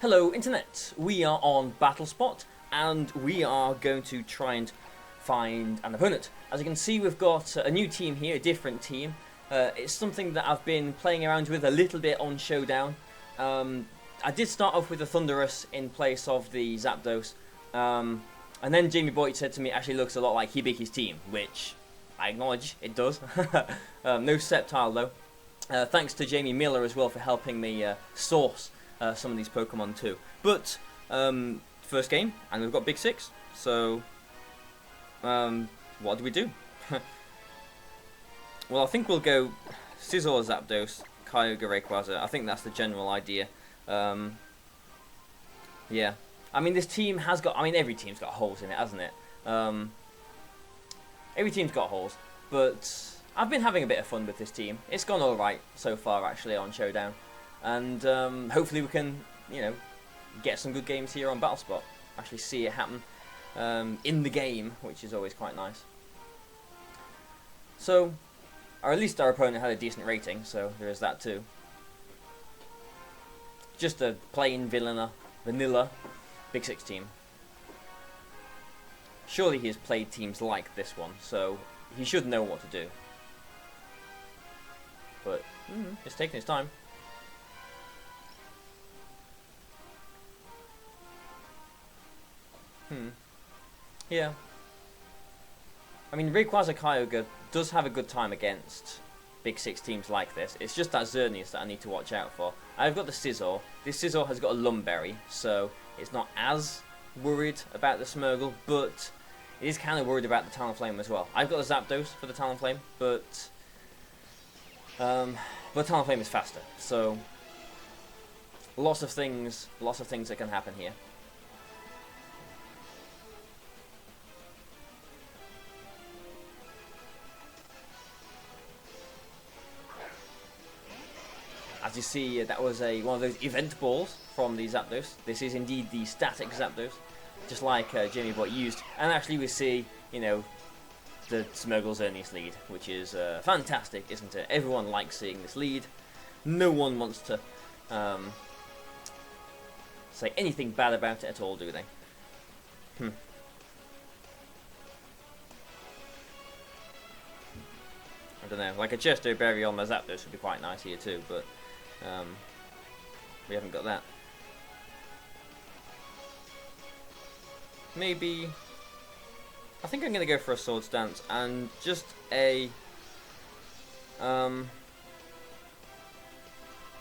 Hello Internet, we are on BattleSpot and we are going to try and find an opponent. As you can see, we've got a new team here, a different team. It's something that I've been playing around with a little bit on Showdown. I did start off with the Thunderous in place of the Zapdos, and then Jamie Boyd said to me it actually looks a lot like Hibiki's team, which I acknowledge it does. No Sceptile though. Thanks to Jamie Miller as well for helping me source some of these Pokemon too. But first game, and we've got Big Six. So what do we do? Well, I think we'll go Scizor, Zapdos, Kyogre, Rayquaza. I think that's the general idea. Yeah, I mean this team has got. I mean every team's got holes in it, hasn't it? Every team's got holes, but I've been having a bit of fun with this team. It's gone all right so far, actually, on Showdown. And hopefully we can, get some good games here on BattleSpot. Actually see it happen in the game, which is always quite nice. So, or at least our opponent had a decent rating, so there is that too. Just a plain vanilla Big Six team. Surely he has played teams like this one, so he should know what to do. But it's taking his time. Yeah. I mean, Rayquaza Kyogre does have a good time against Big Six teams like this. It's just that Xerneas that I need to watch out for. I've got the Scizor. This Scizor has got a Lumberry, so it's not as worried about the Smeargle, but it is kind of worried about the Talonflame as well. I've got the Zapdos for the Talonflame, but Talonflame is faster, so lots of things that can happen here. As you see, that was one of those event balls from the Zapdos. This is indeed the static Zapdos, just like Jamie Boy used. And actually we see, the Smeargle Xerneas lead, which is fantastic, isn't it? Everyone likes seeing this lead. No one wants to say anything bad about it at all, do they? I don't know, like a Chesto Berry on my Zapdos would be quite nice here too, but we haven't got that. Maybe I think I'm going to go for a Sword Stance and just a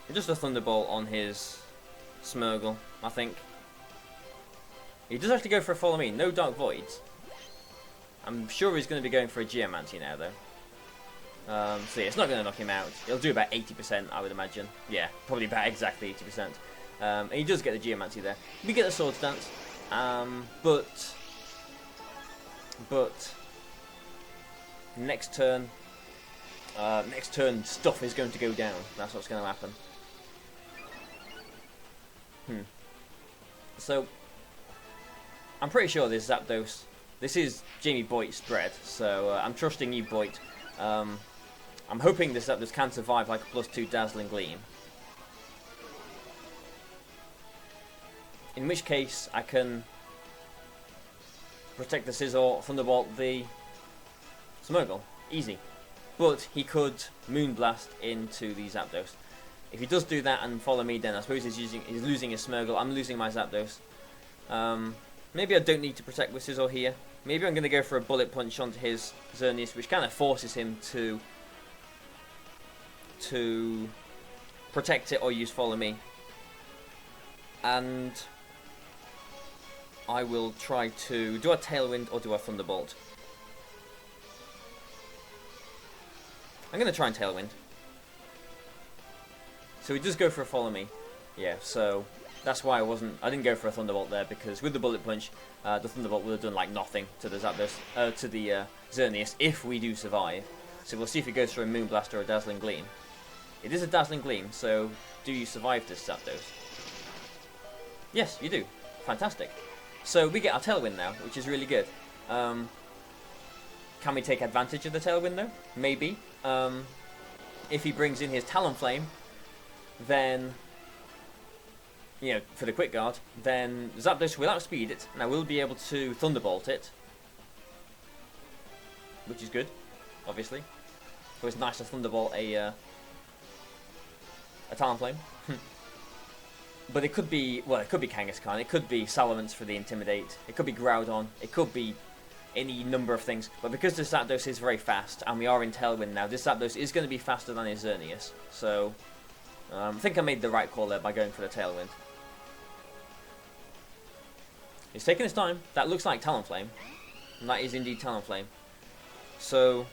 Thunderbolt on his Smeargle. I think he does actually go for a Follow Me. No Dark Voids. I'm sure he's going to be going for a Geomancy now though. So yeah, it's not going to knock him out. It'll do about 80%, I would imagine. Yeah, probably about exactly 80%. And he does get the Geomancy there. We get the Sword Stance, but next turn stuff is going to go down. That's what's going to happen. So I'm pretty sure this Zapdos. This is Jamie Boyd's spread, so I'm trusting you, Boyd. I'm hoping this Zapdos can survive like a +2 Dazzling Gleam. In which case, I can protect the Scizor, Thunderbolt the Smeargle. Easy. But he could Moonblast into the Zapdos. If he does do that and Follow Me, then I suppose he's losing his Smeargle. I'm losing my Zapdos. Maybe I don't need to protect with Scizor here. Maybe I'm going to go for a Bullet Punch onto his Xerneas, which kind of forces him to protect it or use Follow Me. And I will try to do a Tailwind or do a Thunderbolt. I'm going to try and Tailwind. So he does go for a Follow Me. Yeah, so that's why I didn't go for a Thunderbolt there, because with the Bullet Punch, the Thunderbolt would have done like nothing to the Zapdos, to the Xerneas if we do survive. So we'll see if it goes for a Moonblast or a Dazzling Gleam. It is a Dazzling Gleam, so do you survive this Zapdos? Yes, you do. Fantastic. So we get our Tailwind now, which is really good. Can we take advantage of the Tailwind though? Maybe. If he brings in his Talonflame, then you know, for the quick guard, then Zapdos will outspeed it, and I will be able to Thunderbolt it, which is good, obviously. So it's nice to Thunderbolt a Talonflame. But it could be, well, it could be Kangaskhan, it could be Salamence for the Intimidate, it could be Groudon, it could be any number of things. But because this Zapdos is very fast, and we are in Tailwind now, this Zapdos is going to be faster than his Xerneas. So, I think I made the right call there by going for the Tailwind. He's taking his time. That looks like Talonflame. And that is indeed Talonflame. So,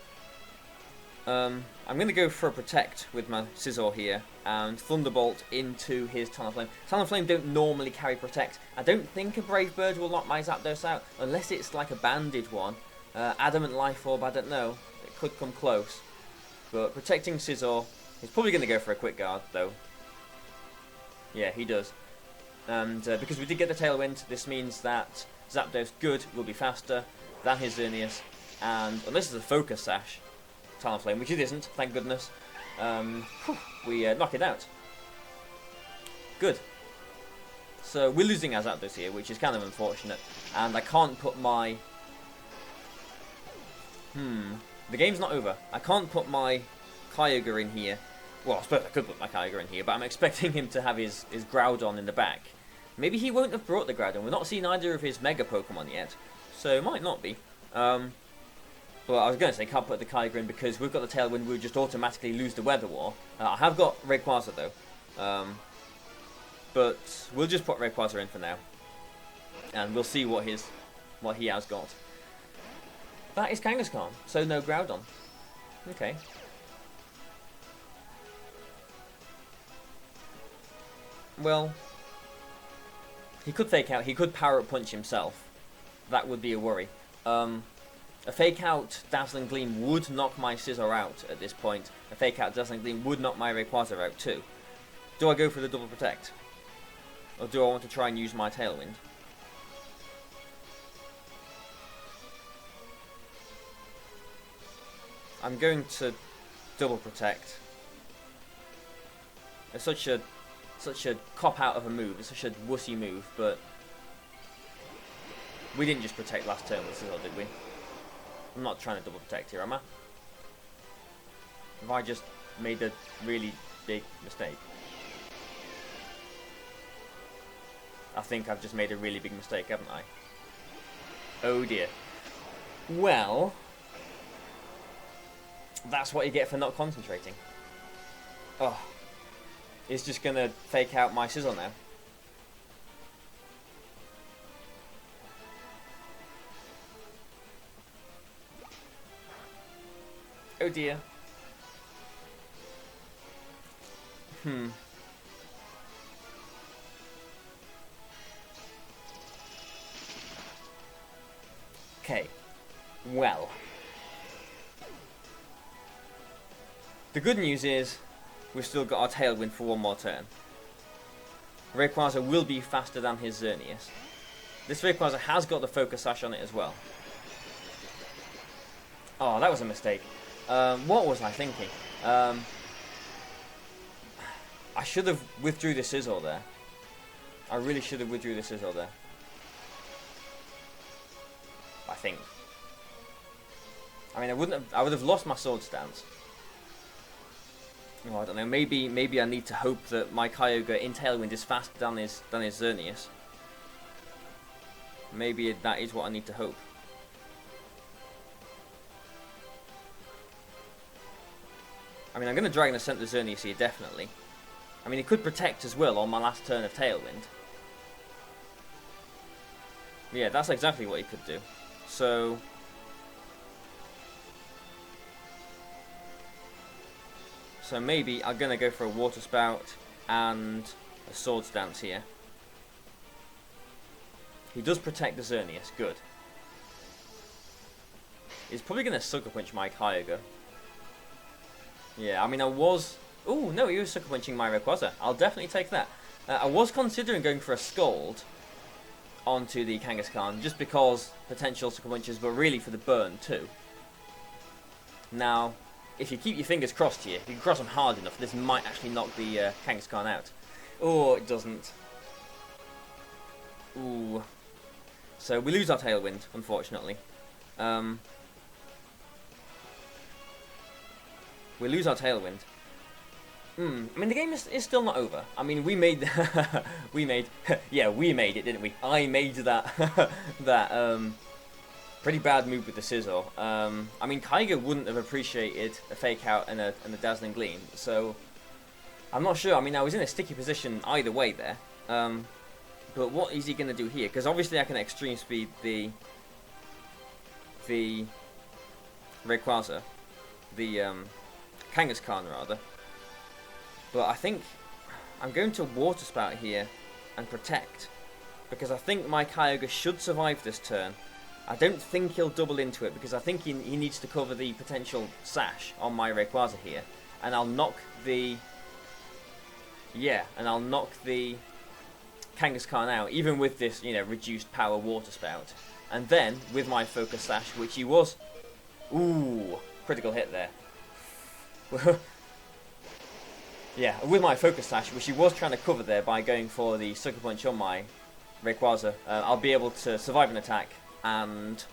I'm going to go for a Protect with my Scizor here and Thunderbolt into his Talonflame. Talonflame don't normally carry Protect. I don't think a Brave Bird will knock my Zapdos out unless it's like a banded one. Adamant Life Orb, I don't know. It could come close. But protecting Scizor, he's probably going to go for a Quick Guard though. Yeah, he does. And because we did get the Tailwind, this means that Zapdos good will be faster than his Xerneas. And unless it's a Focus Sash Talonflame, which it isn't, thank goodness, we knock it out. Good. So we're losing our Zapdos here, which is kind of unfortunate. And I can't put my... The game's not over. I can't put my Kyogre in here. Well, I suppose I could put my Kyogre in here, but I'm expecting him to have his Groudon in the back. Maybe he won't have brought the Groudon. We're not seeing either of his Mega Pokemon yet, so it might not be. But I was going to say can't put the Kyogre in because we've got the Tailwind, we'll just automatically lose the Weather War. I have got Rayquaza though, but we'll just put Rayquaza in for now, and we'll see what he has got. That is Kangaskhan, so no Groudon. Okay. Well, he could Fake Out, he could Power Up Punch himself. That would be a worry. A Fake Out Dazzling Gleam would knock my Scizor out at this point. A Fake Out Dazzling Gleam would knock my Rayquaza out too. Do I go for the Double Protect? Or do I want to try and use my Tailwind? I'm going to Double Protect. It's such a cop-out of a move, it's such a wussy move, but we didn't just protect last turn with Scizor, did we? I'm not trying to double protect here, am I? Have I just made a really big mistake? I think I've just made a really big mistake, haven't I? Oh dear. Well, that's what you get for not concentrating. Oh, it's just gonna Fake Out my Scizor now. Oh dear. Okay. Well. The good news is we've still got our Tailwind for one more turn. Rayquaza will be faster than his Xerneas. This Rayquaza has got the Focus Sash on it as well. Oh, that was a mistake. What was I thinking? I should have withdrew the Scizor there. I really should have withdrew the Scizor there. I think. I mean, I would have lost my Sword Stance. Oh, I don't know. Maybe I need to hope that my Kyogre in Tailwind is faster than his Xerneas. Maybe that is what I need to hope. I mean, I'm going to Dragon Ascent the Xerneas here, definitely. I mean, it could Protect as well on my last turn of Tailwind. Yeah, that's exactly what he could do. So maybe I'm going to go for a Water Spout and a Sword Stance here. He does protect the Xerneas, good. He's probably going to Sucker Punch my Kyogre. Yeah, I mean, I was... Oh, no, he was Sucker Punching my Rayquaza. I'll definitely take that. I was considering going for a Scald onto the Kangaskhan, just because potential Sucker Punches, but really for the burn too. Now, if you keep your fingers crossed here, if you can cross them hard enough, this might actually knock the Kangaskhan out. Oh, it doesn't. Ooh. So we lose our Tailwind, unfortunately. We lose our Tailwind. I mean, the game is still not over. I mean, we made... yeah, we made it, didn't we? I made that... pretty bad move with the Scizor. I mean, Kygo wouldn't have appreciated a Fake Out and a Dazzling Gleam, so... I'm not sure. I mean, I was in a sticky position either way there. But what is he going to do here? Because obviously I can Extreme Speed the Rayquaza. The Kangaskhan, rather. But I think I'm going to Water Spout here and Protect. Because I think my Kyogre should survive this turn. I don't think he'll double into it because I think he needs to cover the potential Sash on my Rayquaza here. And I'll knock the... Yeah, and I'll knock the Kangaskhan out, even with this, you know, reduced power Water Spout. And then, with my Focus Sash, which he was... Ooh, critical hit there. Yeah, with my Focus Sash, which he was trying to cover there by going for the Sucker Punch on my Rayquaza, I'll be able to survive an attack and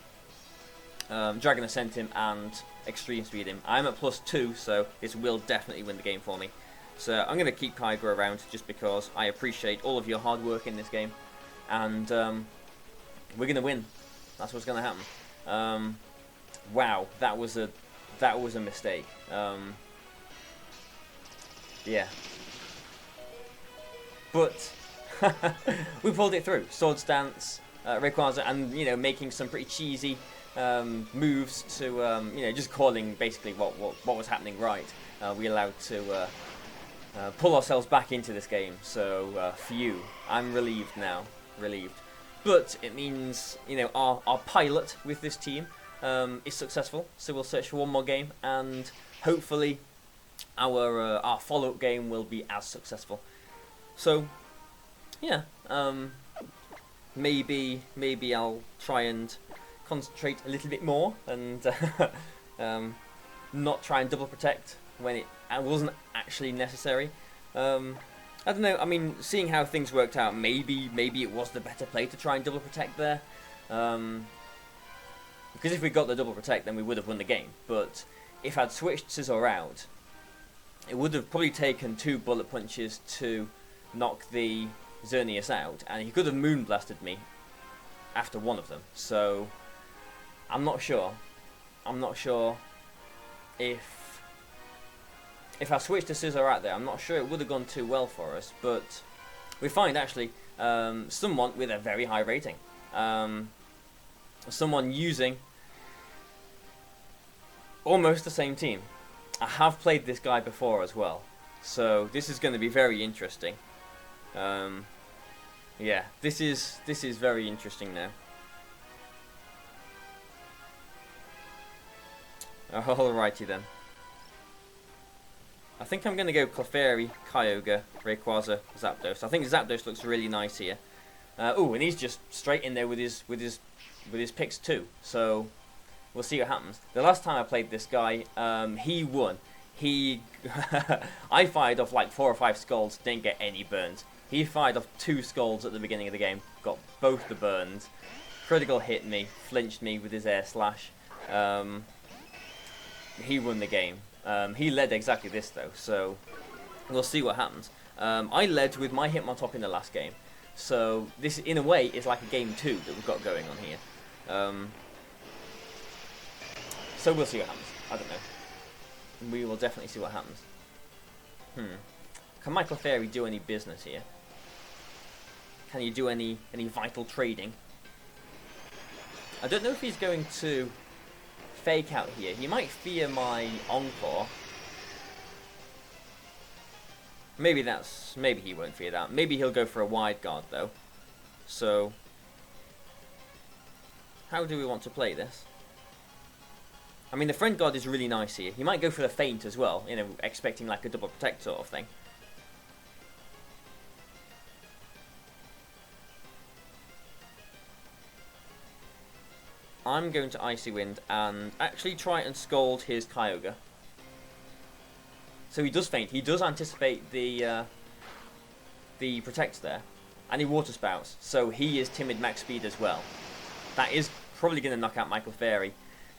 Dragon Ascent him and Extreme Speed him. I'm at +2, so this will definitely win the game for me. So I'm going to keep Kygo around just because I appreciate all of your hard work in this game. And we're going to win. That's what's going to happen. Wow, that was a mistake. Yeah. But we pulled it through. Sword Stance, Rayquaza, and, you know, making some pretty cheesy moves to, you know, just calling basically what was happening right. We allowed to... pull ourselves back into this game, so phew, I'm relieved now, relieved. But it means, you know, our pilot with this team is successful, so we'll search for one more game, and hopefully our follow-up game will be as successful. So, yeah, maybe I'll try and concentrate a little bit more, and not try and double protect when it wasn't actually necessary. I don't know, I mean, seeing how things worked out, maybe it was the better play to try and double protect there. Because if we got the double protect, then we would have won the game. But if I'd switched Scizor out, it would have probably taken 2 bullet punches to knock the Xerneas out, and he could have Moonblasted me after one of them. So, I'm not sure. I'm not sure if I switched to Scizor out there, I'm not sure it would have gone too well for us, but we find actually someone with a very high rating. Someone using almost the same team. I have played this guy before as well, so this is going to be very interesting. Yeah, this is very interesting now. Alrighty then. I think I'm going to go Clefairy, Kyogre, Rayquaza, Zapdos. I think Zapdos looks really nice here. Oh, and he's just straight in there with his picks too. So we'll see what happens. The last time I played this guy, he won. I fired off like 4 or 5 Scalds, didn't get any burns. He fired off 2 Scalds at the beginning of the game, got both the burns. Critical hit me, flinched me with his Air Slash. He won the game. He led exactly this though, so we'll see what happens. I led with my Hitmontop in the last game, so this in a way is like a game 2 that we've got going on here. So we'll see what happens. I don't know. We will definitely see what happens. Can my Clefairy do any business here? Can you do any vital trading? I don't know if he's going to Fake Out here. He might fear my Encore. Maybe he won't fear that. Maybe he'll go for a Wide Guard though. So how do we want to play this? I mean, the Friend Guard is really nice here. He might go for the Feint as well, you know, expecting like a double protect sort of thing. I'm going to Icy Wind and actually try and scold his Kyogre. So he does Feint. He does anticipate the Protect there. and he water spouts, so he is timid max speed as well. That is probably going to knock out Michael Fairy.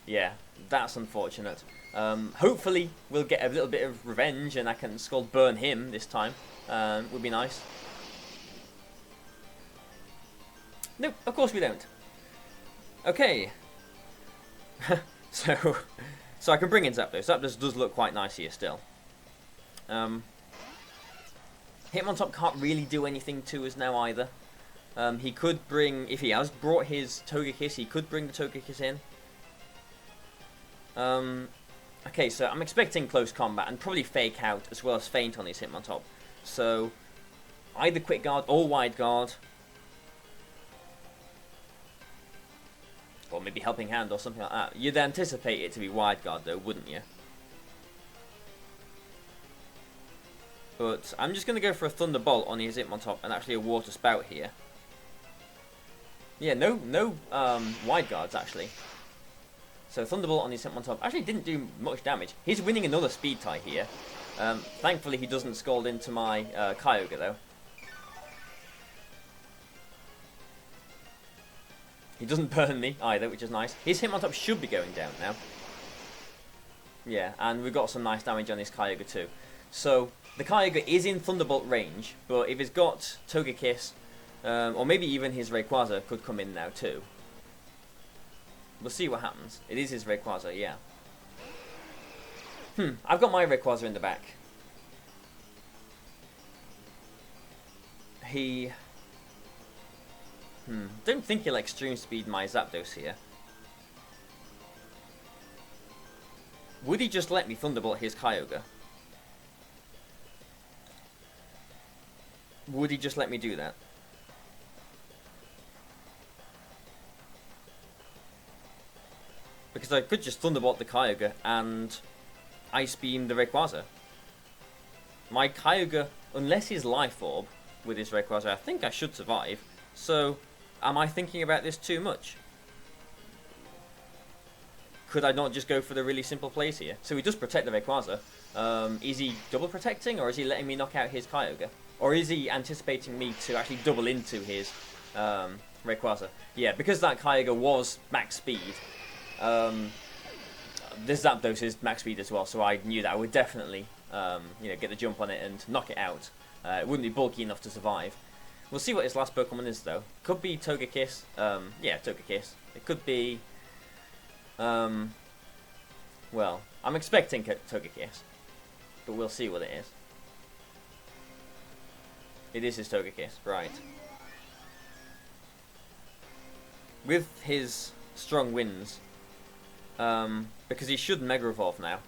Yeah, that's unfortunate. Hopefully we'll get a little bit of revenge and I can Scald Burn him this time. Would be nice. Nope, of course we don't. Okay. so I can bring in Zapdos. Zapdos does look quite nice here still. Hitmontop can't really do anything to us now either. He could bring, if he has brought his Togekiss, he could bring the Togekiss in. Okay, so I'm expecting close combat and probably Fake Out as well as Feint on his Hitmontop. So either Quick Guard or Wide Guard. Or maybe Helping Hand or something like that. You'd anticipate it to be Wide Guard though, wouldn't you? But I'm just going to go for a Thunderbolt on his Hitmontop and actually a Water Spout here. Yeah, no Wide Guards actually. So Thunderbolt on his Hitmontop actually didn't do much damage. He's winning another Speed tie here. Thankfully he doesn't Scald into my Kyogre though. He doesn't burn me either, which is nice. His Hitmontop should be going down now. Yeah, and we've got some nice damage on his Kyogre too. So the Kyogre is in Thunderbolt range, but if it's got Togekiss, or maybe even his Rayquaza could come in now too. We'll see what happens. It is his Rayquaza, yeah. I've got my Rayquaza in the back. He... don't think he'll Extreme Speed my Zapdos here. Would he just let me Thunderbolt his Kyogre? Would he just let me do that? Because I could just Thunderbolt the Kyogre and Ice Beam the Rayquaza. My Kyogre, unless his Life Orb with his Rayquaza, I think I should survive. So, am I thinking about this too much? Could I not just go for the really simple plays here? So he does protect the Rayquaza. Is he double protecting, or is he letting me knock out his Kyogre? Or is he anticipating me to actually double into his Rayquaza? Yeah, because that Kyogre was max speed. This Zapdos is max speed as well, so I knew that I would definitely get the jump on it and knock it out. It wouldn't be bulky enough to survive. We'll see what his last Pokemon is though. Could be Togekiss. Yeah, Togekiss. It could be... well, I'm expecting Togekiss, but we'll see what it is. It is his Togekiss, right. With his strong winds, because he should Mega Evolve now,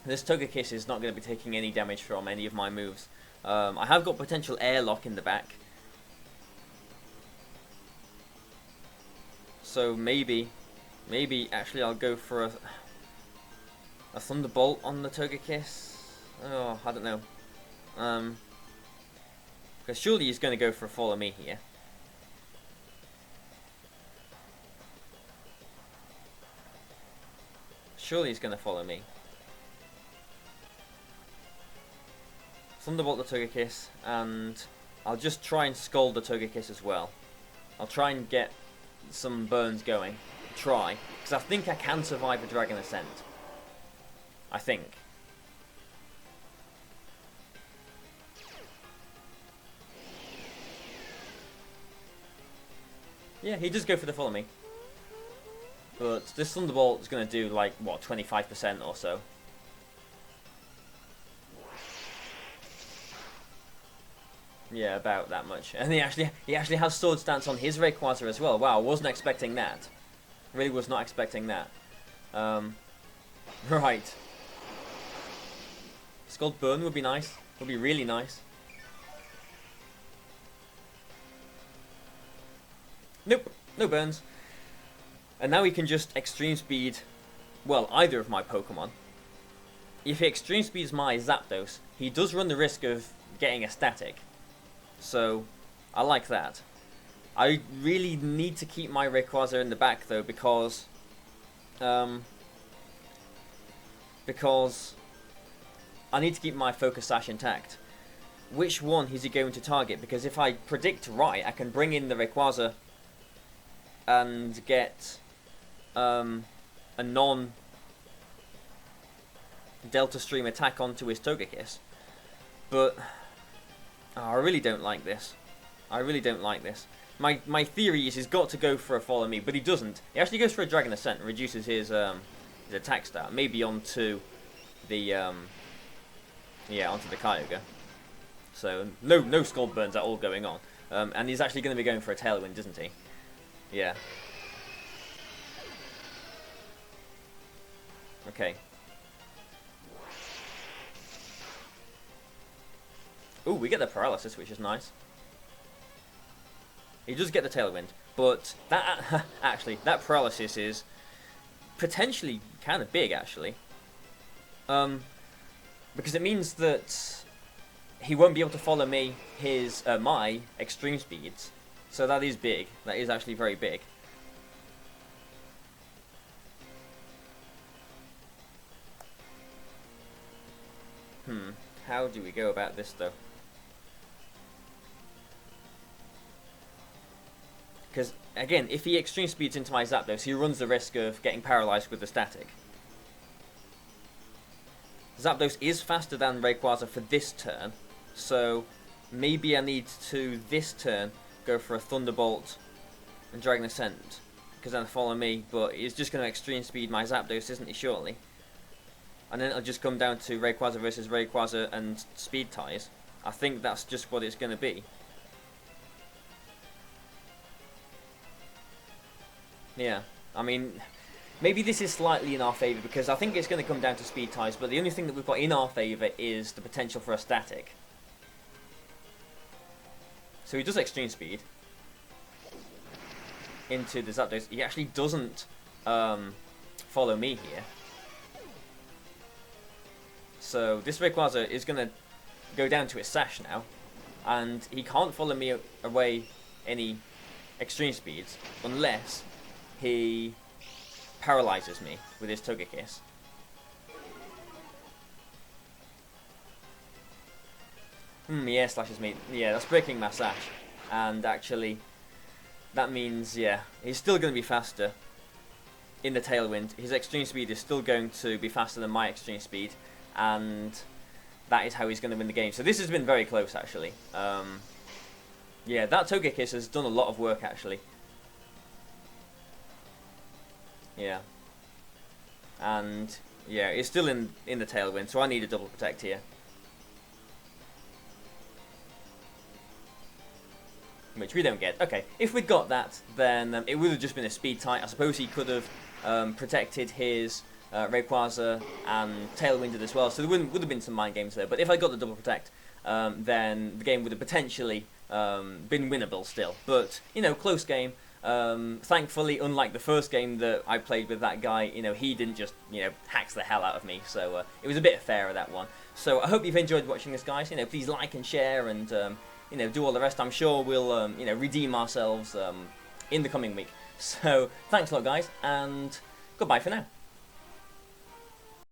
this Togekiss is not going to be taking any damage from any of my moves. I have got potential Airlock in the back. So maybe actually I'll go for a Thunderbolt on the Togekiss. Oh, I don't know. Because surely he's going to go for a Follow Me here. Surely he's going to follow me. Thunderbolt the Togekiss, and I'll just try and Scald the Togekiss as well. I'll try and get some burns going. Try. Because I think I can survive a Dragon Ascent. I think. Yeah, he does go for the Follow Me. But this Thunderbolt is going to do like, what, 25% or so. Yeah, about that much. And he actually has Sword Stance on his Rayquaza as well. Wow, I wasn't expecting that. Really was not expecting that. Right. Scald Burn would be nice. Would be really nice. Nope, no burns. And now he can just Extreme Speed, well, either of my Pokemon. If he Extreme Speeds my Zapdos, he does run the risk of getting a static. So, I like that. I really need to keep my Rayquaza in the back though, because I need to keep my Focus Sash intact. which one is he going to target? Because if I predict right, I can bring in the Rayquaza and get a non-Delta Stream attack onto his Togekiss. But I really don't like this. I really don't like this. My theory is he's got to go for a Follow Me, but he doesn't. He actually goes for a Dragon Ascent and reduces his attack stat, maybe onto the onto the Kyogre. So no Scald Burns at all going on, and he's actually going to be going for a Tailwind, isn't he? Yeah. Okay. Ooh, we get the Paralysis, which is nice. He does get the Tailwind, but that actually, that Paralysis is potentially kind of big, actually. Because it means that he won't be able to follow me my extreme speeds. So that is big. That is actually very big. How do we go about this, though? Because, again, if he extreme speeds into my Zapdos, he runs the risk of getting paralyzed with the static. Zapdos is faster than Rayquaza for this turn, so maybe I need to, this turn, go for a Thunderbolt and Dragon Ascent, because then Follow Me, but he's just going to extreme speed my Zapdos, isn't he, surely? And then it'll just come down to Rayquaza versus Rayquaza and speed ties. I think that's just what it's going to be. Yeah, I mean, maybe this is slightly in our favour, because I think it's going to come down to speed ties, but the only thing that we've got in our favour is the potential for a static. So he does extreme speed into the Zapdos. He actually doesn't follow me here. So this Rayquaza is going to go down to its Sash now, and he can't follow me away any extreme speeds unless he paralyzes me with his Togekiss. Yeah, slashes me. Yeah, that's breaking my Sash. And actually, that means, yeah, he's still going to be faster in the Tailwind. His extreme speed is still going to be faster than my extreme speed. And that is how he's going to win the game. So this has been very close, actually. Yeah, that Togekiss has done a lot of work, actually. Yeah. And, yeah, it's still in the Tailwind, so I need a double protect here. Which we don't get. Okay, if we'd got that, then it would have just been a speed tie. I suppose he could have protected his Rayquaza and Tailwinded as well, so there would have been some mind games there. But if I got the double protect, then the game would have potentially been winnable still. But, you know, close game. Thankfully, unlike the first game that I played with that guy, you know, he didn't just, you know, hacks the hell out of me. So it was a bit fairer, that one. So I hope you've enjoyed watching this, guys. You know, please like and share and, you know, do all the rest. I'm sure we'll, you know, redeem ourselves in the coming week. So thanks a lot, guys, and goodbye for now.